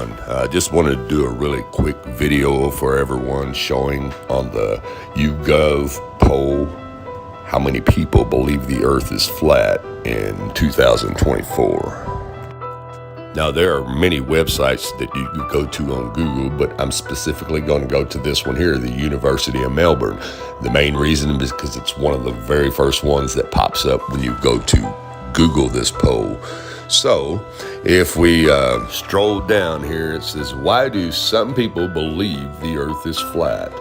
everyone. I just wanted to do a really quick video for everyone showing on the YouGov poll how many people believe the earth is flat in 2024. Now, there are many websites that you can go to on Google, but I'm specifically going to go to this one here, the University of Melbourne. The main reason is because it's one of the very first ones that pops up when you go to Google this poll. So if we stroll down here, it says, why do some people believe the earth is flat?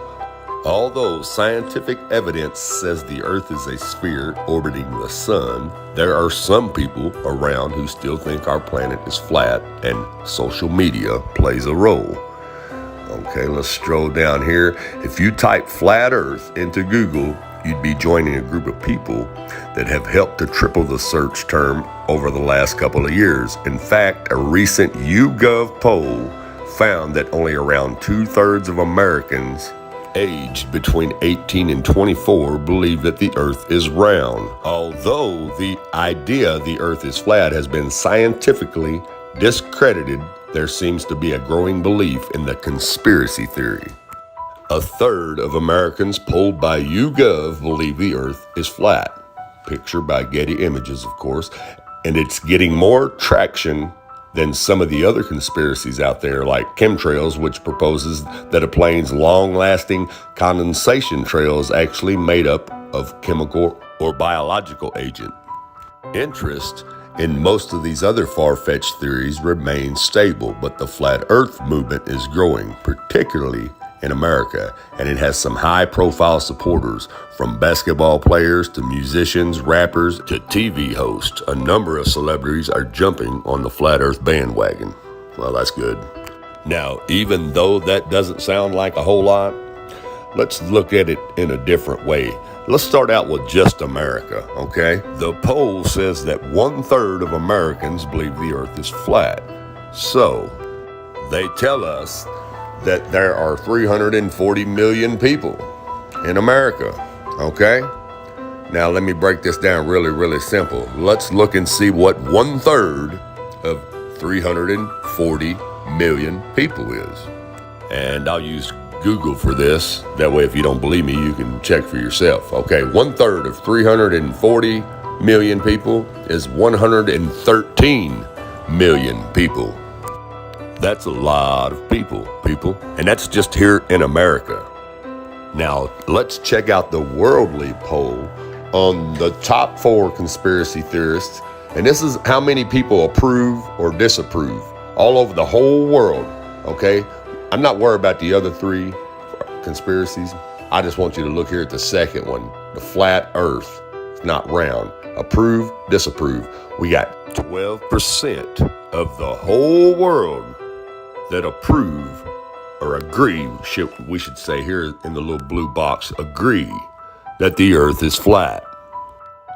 Although scientific evidence says the earth is a sphere orbiting the sun, there are some people around who still think our planet is flat, and social media plays a role. Okay, let's stroll down here. If you type flat earth into Google, you'd be joining a group of people that have helped to triple the search term over the last couple of years. In fact, a recent YouGov poll found that only around 2/3 of Americans aged between 18 and 24 believe that the earth is round. Although the idea the earth is flat has been scientifically discredited, there seems to be a growing belief in the conspiracy theory. 1/3 of Americans polled by YouGov believe the earth is flat. Picture by Getty Images, of course, and it's getting more traction than some of the other conspiracies out there, like chemtrails, which proposes that a plane's long-lasting condensation trail is actually made up of chemical or biological agent. Interest in most of these other far-fetched theories remains stable, but the flat earth movement is growing, particularly in America, and it has some high-profile supporters, from basketball players to musicians, rappers to TV hosts. A number of celebrities are jumping on the flat earth bandwagon. Well, that's good. Now, even though that doesn't sound like a whole lot, let's look at it in a different way. Let's start out with just America, okay? The poll says that 1/3 of Americans believe the earth is flat. So, they tell us that there are 340 million people in America, okay? Now let me break this down really simple. Let's look and see what 1/3 of 340 million people is. And I'll use Google for this. That way, if you don't believe me, you can check for yourself. Okay, 1/3 of 340 million people is 113 million people. That's a lot of people, and that's just here in America. Now, let's check out the worldly poll on the top 4 conspiracy theorists, and this is how many people approve or disapprove all over the whole world, okay? I'm not worried about the other 3 conspiracies. I just want you to look here at the second one, the flat earth. It's not round. Approve, disapprove. We got 12% of the whole world that approve or agree, we should say here in the little blue box, agree that the earth is flat.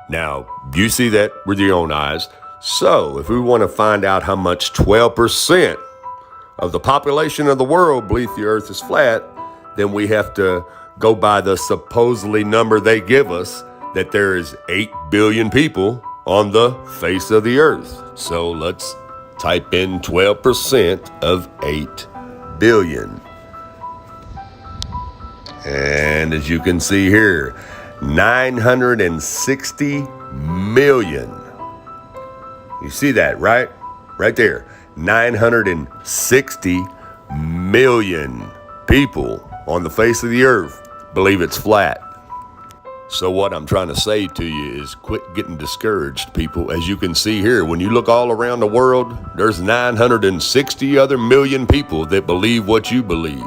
Now, you see that with your own eyes. So if we want to find out how much 12% of the population of the world believe the earth is flat, then we have to go by the supposedly number they give us, that there is 8 billion people on the face of the earth. So let's type in 12% of 8 billion. And as you can see here, 960 million. You see that, right? Right there. 960 million people on the face of the earth believe it's flat. So what I'm trying to say to you is quit getting discouraged, people. As you can see here, when you look all around the world, there's 960 other million people that believe what you believe.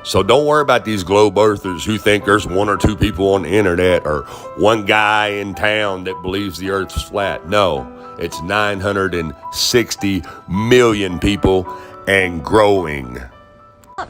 So don't worry about these globe earthers who think there's 1 or 2 people on the internet or one guy in town that believes the earth's flat. No, it's 960 million people and growing.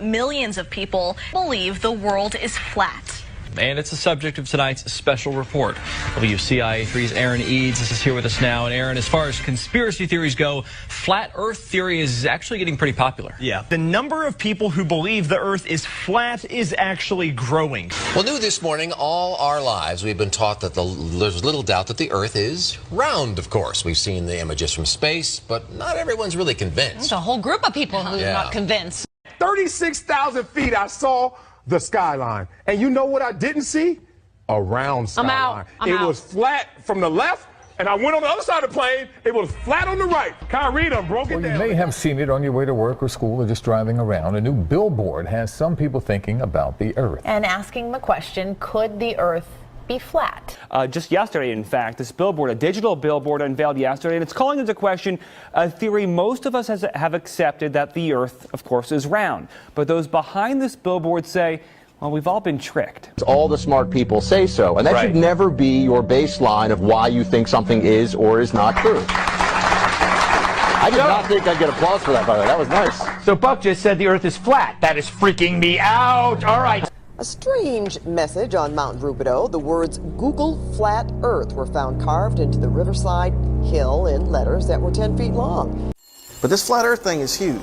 Millions of people believe the world is flat. and it's the subject of tonight's special report. WCIA3's Aaron Eads is here with us now. And Aaron, as far as conspiracy theories go, flat Earth theory is actually getting pretty popular. Yeah, the number of people who believe the Earth is flat is actually growing. Well, new this morning, all our lives we've been taught that there's little doubt that the Earth is round, of course. We've seen the images from space, but not everyone's really convinced. There's a whole group of people who are not convinced. 36,000 feet I saw the skyline. And you know what I didn't see? A round skyline. It was flat from the left, and I went on the other side of the plane. It was flat on the right. Kyrie done broke it down. You may have seen it on your way to work or school or just driving around. A new billboard has some people thinking about the Earth. And asking the question, could the Earth be flat? Just yesterday, in fact, this billboard, a digital billboard unveiled yesterday, and it's calling into question a theory most of us have accepted, that the Earth, of course, is round. But those behind this billboard say, well, we've all been tricked. All the smart people say so, and that should never be your baseline of why you think something is or is not true. I did not think I'd get applause for that, by the way. That was nice. So Buck just said the Earth is flat. That is freaking me out. All right. A strange message on Mount Rubidoux. The words Google Flat Earth were found carved into the riverside hill in letters that were 10 feet long. But this flat Earth thing is huge.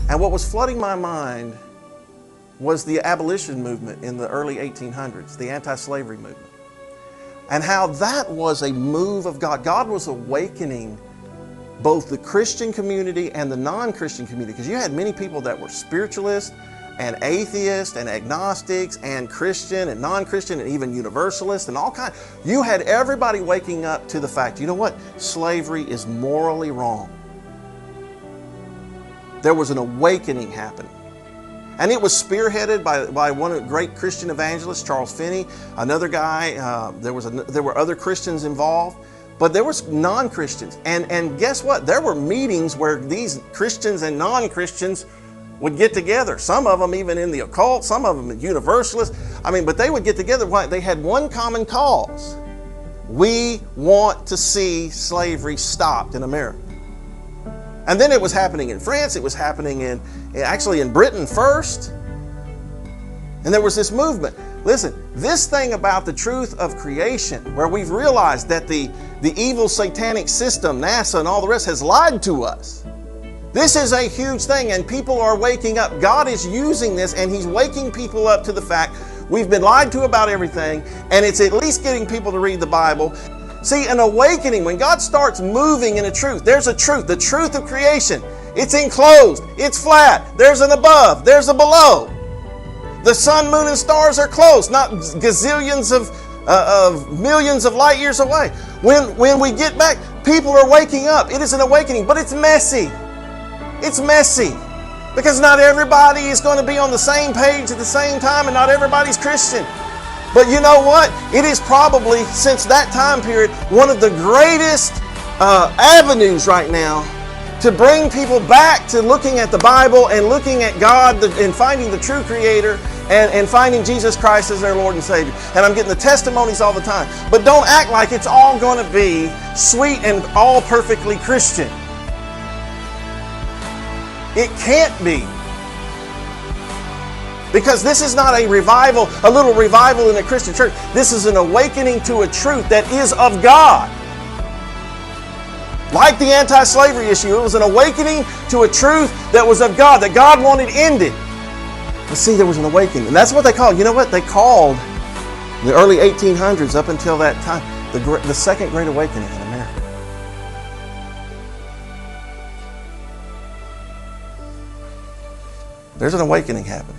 And what was flooding my mind was the abolition movement in the early 1800s, the anti-slavery movement. And how that was a move of God. God was awakening both the Christian community and the non-Christian community, because you had many people that were spiritualists and atheists and agnostics and Christian and non-Christian and even universalists and all kinds. You had everybody waking up to the fact, you know what? Slavery is morally wrong. There was an awakening happening. And it was spearheaded by one of the great Christian evangelists, Charles Finney, another guy. There were other Christians involved, but there was non-Christians. And guess what? There were meetings where these Christians and non-Christians would get together. Some of them even in the occult, some of them universalists. But they would get together. Why? They had one common cause. We want to see slavery stopped in America. And then it was happening in France. It was happening actually in Britain first. And there was this movement. Listen, this thing about the truth of creation, where we've realized that the evil satanic system, NASA and all the rest, has lied to us. This is a huge thing, and people are waking up. God is using this, and He's waking people up to the fact we've been lied to about everything, and it's at least getting people to read the Bible. See, an awakening, when God starts moving in a truth, there's a truth, the truth of creation. It's enclosed, it's flat, there's an above, there's a below. The sun, moon, and stars are close, not gazillions of millions of light years away. When we get back, people are waking up. It is an awakening, but it's messy. It's messy because not everybody is going to be on the same page at the same time, and not everybody's Christian. But you know what? It is probably, since that time period, one of the greatest avenues right now to bring people back to looking at the Bible and looking at God and finding the true Creator and finding Jesus Christ as their Lord and Savior. And I'm getting the testimonies all the time. But don't act like it's all going to be sweet and all perfectly Christian. It can't be. Because this is not a revival, a little revival in a Christian church. This is an awakening to a truth that is of God. Like the anti-slavery issue, it was an awakening to a truth that was of God, that God wanted ended. But see, there was an awakening. And that's what they called, you know what? They called the early 1800s up until that time, the Second Great Awakening in America. There's an awakening happening.